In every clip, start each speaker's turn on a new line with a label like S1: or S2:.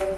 S1: Today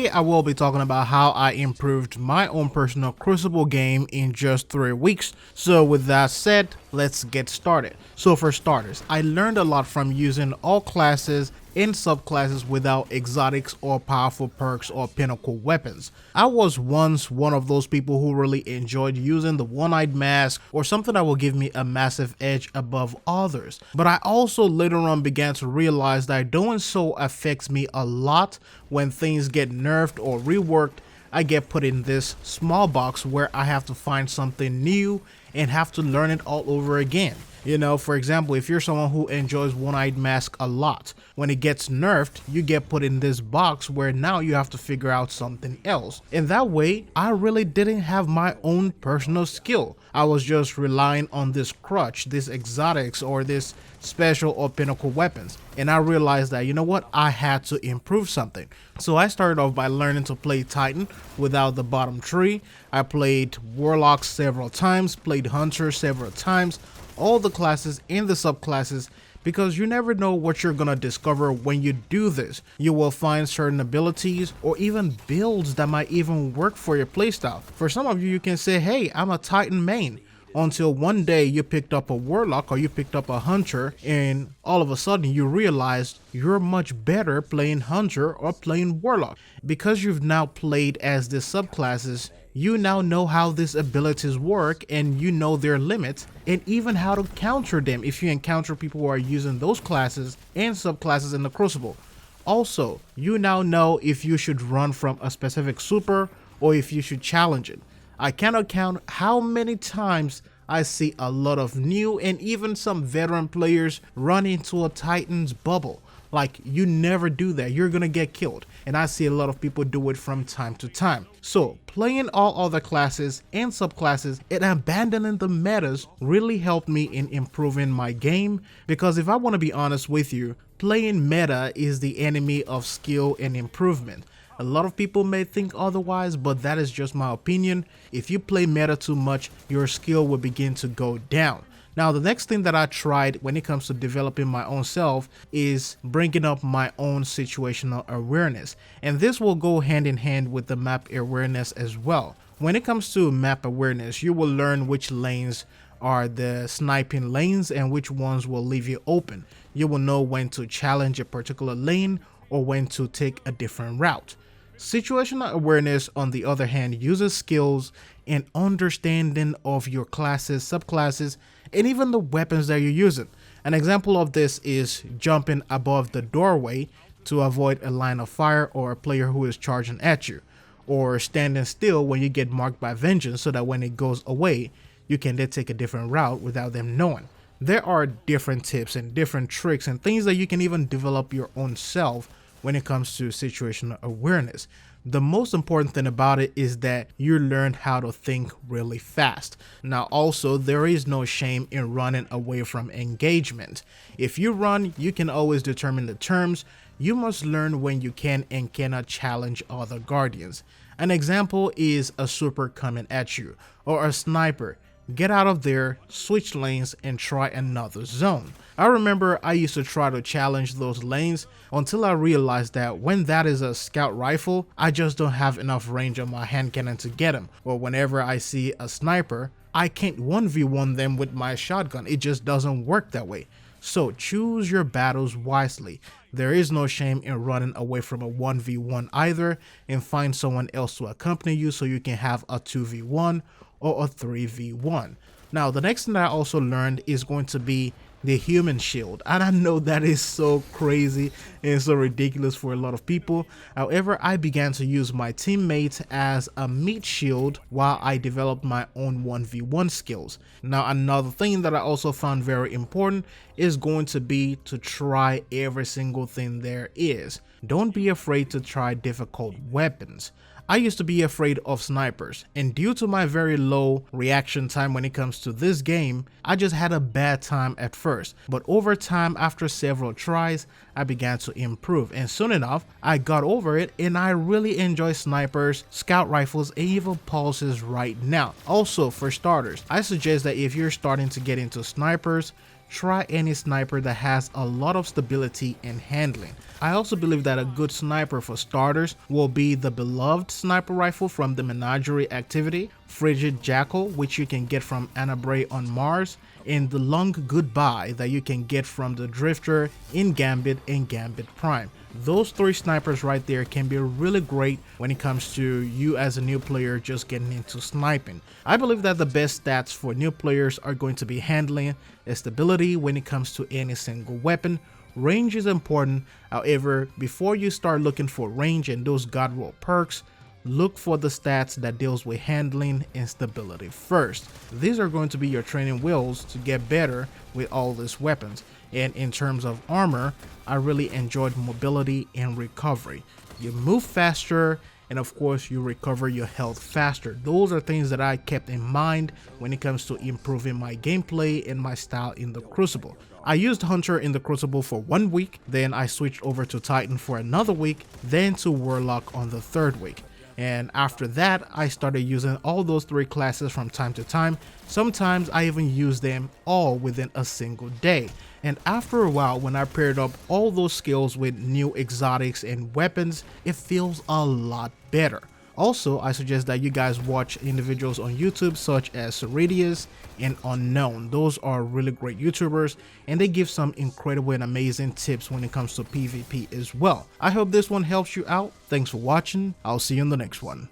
S1: I will be talking about how I improved my own personal Crucible game in just 3 weeks. So with that said, let's get started. So for starters, I learned a lot from using all classes and subclasses without exotics or powerful perks or pinnacle weapons. I was once one of those people who really enjoyed using the one-eyed mask or something that will give me a massive edge above others. But I also later on began to realize that doing so affects me a lot. When things get nerfed or reworked, I get put in this small box where I have to find something new and have to learn it all over again. You know, for example, if you're someone who enjoys one-eyed mask a lot, when it gets nerfed, you get put in this box where now you have to figure out something else. And that way, I really didn't have my own personal skill. I was just relying on this crutch, this exotics, or this special or pinnacle weapons. And I realized that, you know what, I had to improve something. So I started off by learning to play Titan without the bottom tree. I played Warlock several times, played Hunter several times, all the classes and the subclasses, because you never know what you're gonna discover when you do this. You will find certain abilities or even builds that might even work for your playstyle. For some of you, you can say, hey, I'm a Titan main, until one day you picked up a Warlock or you picked up a Hunter and all of a sudden you realized you're much better playing Hunter or playing Warlock. Because you've now played as the subclasses, you now know how these abilities work and you know their limits and even how to counter them if you encounter people who are using those classes and subclasses in the Crucible. Also, you now know if you should run from a specific super or if you should challenge it. I cannot count how many times I see a lot of new and even some veteran players run into a Titan's bubble. Like, you never do that, you're gonna get killed. And I see a lot of people do it from time to time. So playing all other classes and subclasses and abandoning the metas really helped me in improving my game, because if I want to be honest with you, playing meta is the enemy of skill and improvement. A lot of people may think otherwise, but that is just my opinion. If you play meta too much, your skill will begin to go down. Now, the next thing that I tried when it comes to developing my own self is bringing up my own situational awareness. And this will go hand in hand with the map awareness as well. When it comes to map awareness, you will learn which lanes are the sniping lanes and which ones will leave you open. You will know when to challenge a particular lane or when to take a different route. Situational awareness, on the other hand, uses skills and understanding of your classes, subclasses, and even the weapons that you're using. An example of this is jumping above the doorway to avoid a line of fire or a player who is charging at you, or standing still when you get marked by vengeance so that when it goes away, you can then take a different route without them knowing. There are different tips and different tricks and things that you can even develop your own self when it comes to situational awareness. The most important thing about it is that you learn how to think really fast. Now also, there is no shame in running away from engagement. If you run, you can always determine the terms. You must learn when you can and cannot challenge other guardians. An example is a super coming at you, or a sniper. Get out of there, switch lanes, and try another zone. I remember I used to try to challenge those lanes until I realized that when that is a scout rifle, I just don't have enough range on my hand cannon to get him. Or whenever I see a sniper, I can't 1v1 them with my shotgun. It just doesn't work that way. So choose your battles wisely. There is no shame in running away from a 1v1 either, and find someone else to accompany you so you can have a 2v1 or a 3v1. Now, the next thing I also learned is going to be the human shield, and I know that is so crazy and so ridiculous for a lot of people. However, I began to use my teammates as a meat shield while I developed my own 1v1 skills. Now, another thing that I also found very important is going to be to try every single thing there is. Don't be afraid to try difficult weapons. I used to be afraid of snipers, and due to my very low reaction time when it comes to this game, I just had a bad time at first. first, but over time, after several tries, I began to improve, and soon enough, I got over it, and I really enjoy snipers, scout rifles, and even pulses right now. Also, for starters, I suggest that if you're starting to get into snipers, try any sniper that has a lot of stability and handling. I also believe that a good sniper for starters will be the beloved sniper rifle from the Menagerie activity, Frigid Jackal, which you can get from Anna Bray on Mars, and the Long Goodbye that you can get from the Drifter in Gambit and Gambit Prime. Those three snipers right there can be really great when it comes to you as a new player just getting into sniping. I believe that the best stats for new players are going to be handling, stability when it comes to any single weapon. Range is important, however, before you start looking for range and those god roll perks, look for the stats that deals with handling and stability first. These are going to be your training wheels to get better with all these weapons. And in terms of armor, I really enjoyed mobility and recovery. You move faster, and of course you recover your health faster. Those are things that I kept in mind when it comes to improving my gameplay and my style in the Crucible. I used Hunter in the Crucible for 1 week, then I switched over to Titan for another week, then to Warlock on the 3rd week. And after that, I started using all those 3 classes from time to time. Sometimes I even use them all within a single day. And after a while, when I paired up all those skills with new exotics and weapons, it feels a lot better. Also, I suggest that you guys watch individuals on YouTube such as Ceridius and Unknown. Those are really great YouTubers, and they give some incredible and amazing tips when it comes to PvP as well. I hope this one helps you out. Thanks for watching. I'll see you in the next one.